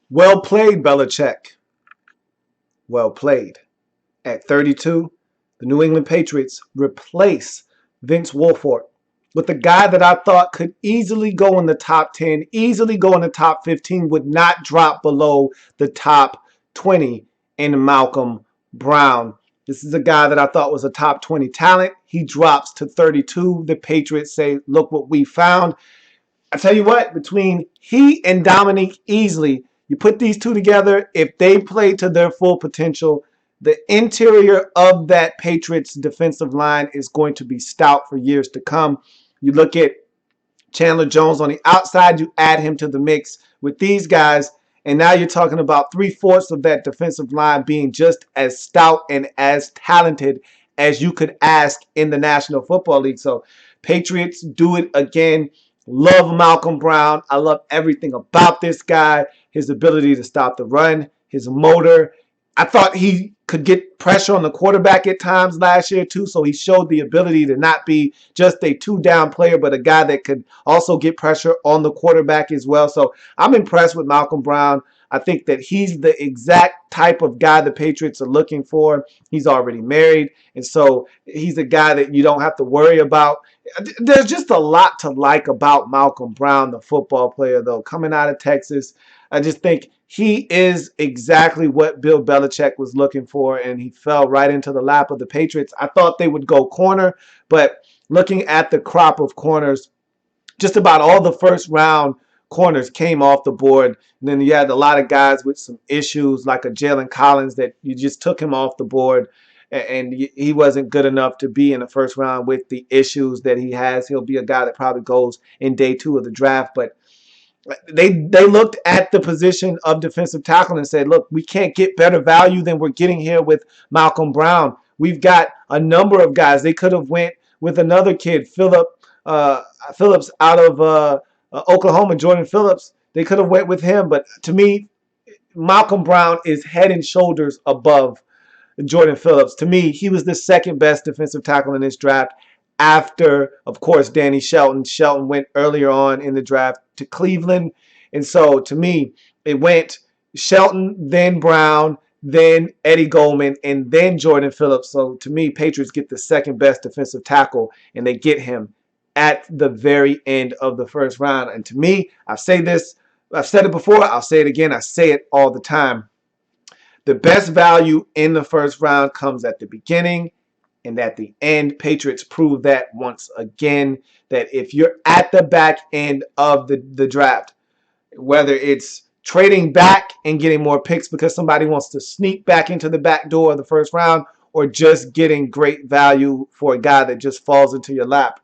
Well played, Belichick. Well played. At 32, the New England Patriots replace Vince Wilfork with a guy that I thought could easily go in the top 10, easily go in the top 15, would not drop below the top 20 in Malcom Brown. This is a guy that I thought was a top 20 talent. He drops to 32. The Patriots say, look what we found. I tell you what, between he and Dominique Easley, you put these two together, if they play to their full potential, the interior of that Patriots defensive line is going to be stout for years to come. You look at Chandler Jones on the outside, you add him to the mix with these guys, and now you're talking about 3/4 of that defensive line being just as stout and as talented as you could ask in the National Football League. So Patriots do it again. Love Malcom Brown. I love everything about this guy. His ability to stop the run, his motor. I thought he could get pressure on the quarterback at times last year too, so he showed the ability to not be just a two-down player, but a guy that could also get pressure on the quarterback as well. So I'm impressed with Malcom Brown. I think that he's the exact type of guy the Patriots are looking for. He's already married, and so he's a guy that you don't have to worry about. There's just a lot to like about Malcom Brown, the football player, though, coming out of Texas. I just think he is exactly what Bill Belichick was looking for, and he fell right into the lap of the Patriots. I thought they would go corner, but looking at the crop of corners, just about all the first round corners came off the board. And then you had a lot of guys with some issues, like a Jalen Collins, that you just took him off the board, and he wasn't good enough to be in the first round with the issues that he has. He'll be a guy that probably goes in day 2 of the draft, but they looked at the position of defensive tackle and said, look, we can't get better value than we're getting here with Malcom Brown. We've got a number of guys. They could have went with another kid, Phillips out of Oklahoma, Jordan Phillips. They could have went with him, but to me, Malcom Brown is head and shoulders above Jordan Phillips. To me, he was the second best defensive tackle in this draft after, of course, Danny Shelton. Shelton went earlier on in the draft to Cleveland. And so to me, it went Shelton, then Brown, then Eddie Goldman, and then Jordan Phillips. So to me, Patriots get the second best defensive tackle, and they get him at the very end of the first round. And to me, I've said it before, I'll say it again, I say it all the time. The best value in the first round comes at the beginning and at the end. Patriots prove that once again, that if you're at the back end of the draft, whether it's trading back and getting more picks because somebody wants to sneak back into the back door of the first round, or just getting great value for a guy that just falls into your lap,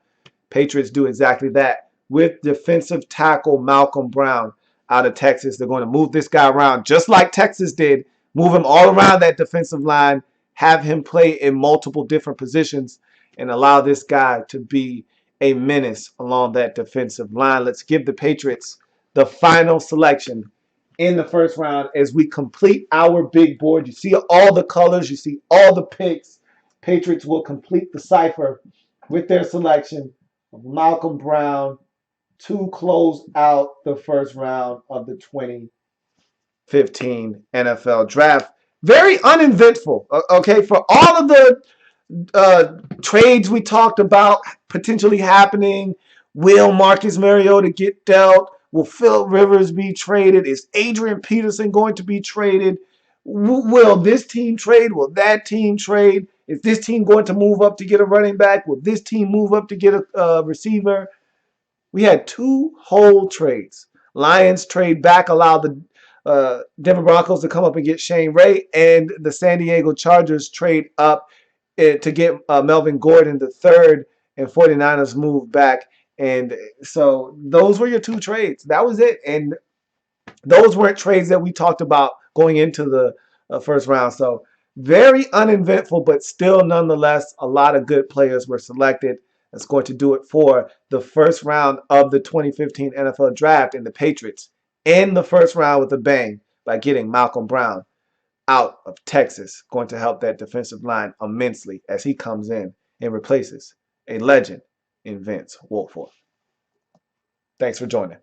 Patriots do exactly that with defensive tackle Malcom Brown out of Texas. They're going to move this guy around just like Texas did, move him all around that defensive line, have him play in multiple different positions, and allow this guy to be a menace along that defensive line. Let's give the Patriots the final selection in the first round as we complete our big board. You see all the colors, you see all the picks. Patriots will complete the cipher with their selection of Malcom Brown to close out the first round of the 2015 NFL Draft. Very uneventful, okay? For all of the trades we talked about potentially happening, will Marcus Mariota get dealt? Will Philip Rivers be traded? Is Adrian Peterson going to be traded? Will this team trade? Will that team trade? Is this team going to move up to get a running back? Will this team move up to get a receiver? We had 2 whole trades. Lions trade back, allowed the Denver Broncos to come up and get Shane Ray, and the San Diego Chargers trade up to get Melvin Gordon the third, and 49ers move back. And so those were your 2 trades. That was it. And those weren't trades that we talked about going into the first round. So very uneventful, but still nonetheless, a lot of good players were selected. That's going to do it for the first round of the 2015 NFL Draft. And the Patriots in the first round with a bang by getting Malcom Brown out of Texas, going to help that defensive line immensely as he comes in and replaces a legend in Vince Wilfork. Thanks for joining.